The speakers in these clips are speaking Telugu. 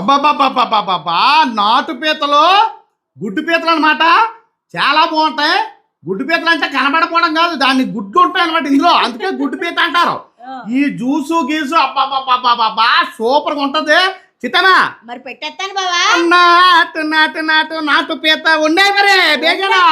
అబ్బాబాబాబాబాబా నాటు పీతలు గుడ్డు పీతలు అనమాట. చాలా బాగుంటాయి. గుడ్డు పీతలు అంటే కనబడపోవడం కాదు, దాన్ని గుడ్డు ఉంటాయి అనమాట ఇందులో, అందుకే గుడ్డు పీత అంటారు. ఈ జ్యూసు గీసు అబ్బాబాబాబాబా సూపర్ గా ఉంటది. చితనా మరి పెట్టేస్తాను బావా. నాటు నాటు నాటు నాటు పీత ఉండే మరి బేగనా.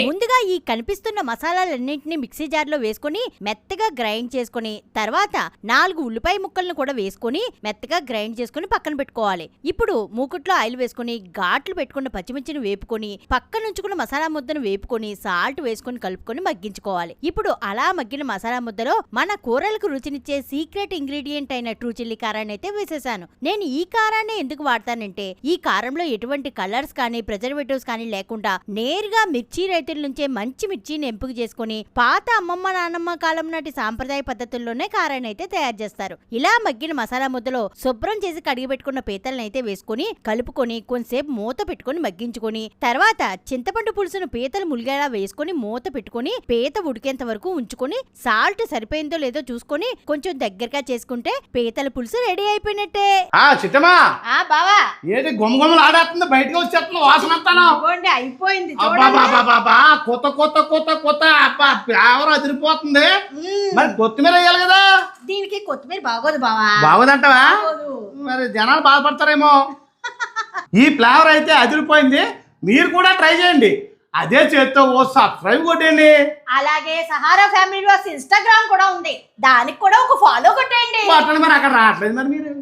ముందుగా ఈ కనిపిస్తున్న మసాలాలన్నింటినీ మిక్సీ జార్ లో వేసుకుని మెత్తగా గ్రైండ్ చేసుకుని తర్వాత 4 ఉల్లిపాయ ముక్కలను కూడా వేసుకుని మెత్తగా గ్రైండ్ చేసుకుని పక్కన పెట్టుకోవాలి. ఇప్పుడు మూకుట్లో ఆయిల్ వేసుకుని ఘాట్లు పెట్టుకున్న పచ్చిమిర్చిని వేపుకొని పక్కన ఉంచుకున్న మసాలా ముద్దను వేపుకొని సాల్ట్ వేసుకుని కలుపుకొని మగ్గించుకోవాలి. ఇప్పుడు అలా మగ్గిన మసాలా ముద్దలో మన కూరలకు రుచినిచ్చే సీక్రెట్ ఇంగ్రీడియంట్ అయిన ట్రూ చిల్లీ కారాన్ని అయితే వేసేసాను. నేను ఈ కారాన్ని ఎందుకు వాడతానంటే ఈ కారంలో ఎటువంటి కలర్స్ కానీ ప్రిజర్వేటివ్స్ కానీ లేకుండా నేరుగా మిర్చి రైతుల నుంచే మంచి మిర్చిని ఎంపిక చేసుకుని పాత అమ్మమ్మ నాన్నమ్మ కాలం నాటి సాంప్రదాయ పద్ధతుల్లోనే కారాన్ని అయితే తయారు చేస్తారు. ఇలా మగ్గిన మసాలా ముద్దలో శుభ్రం చేసి కడిగి పెట్టుకున్న పీతలను అయితే వేసుకుని కలుపుకొని కొంతసేపు మూత పెట్టుకుని మగ్గించుకుని తర్వాత చింతపండు పులుసును పీతలు ములిగేలా వేసుకుని మూత పెట్టుకుని పీత ఉడికేంత వరకు ఉంచుకుని సాల్ట్ సరిపోయిందో లేదో చూసుకుని కొంచెం దగ్గరగా చేసుకుంటే పీతల పులుసు రెడీ అయిపోయినట్టే. చిట్టమా బావా ఏంటి గుమ్మగుమ్మలు ఆడేస్తుంది, బయటకు వచ్చేస్తుంది వాసన అంతాను. అయిపోయింది కొత్త కొత్త కొత్త కొత్త అబ్బా ఫ్లేవర్ అదిరిపోతుంది. మరి కొత్తిమీర వేయాలి కదా. దీనికి కొత్తిమీర బాగోదు బావా. బాగోదంటావా? మరి జనాలు బాధపడతారేమో. ఈ ఫ్లేవర్ అయితే అదిరిపోయింది. మీరు కూడా ట్రై చేయండి. అదే చేత్తో ఓ సబ్స్క్రైబ్ కొట్టండి. అలాగే సహారా ఫ్యామిలీ వాస్ ఇన్స్టాగ్రామ్ కూడా ఉంది, దానికి కూడా ఒక ఫాలో కొట్టండి. మరి అక్కడ రావట్లేదు మరి మీరు.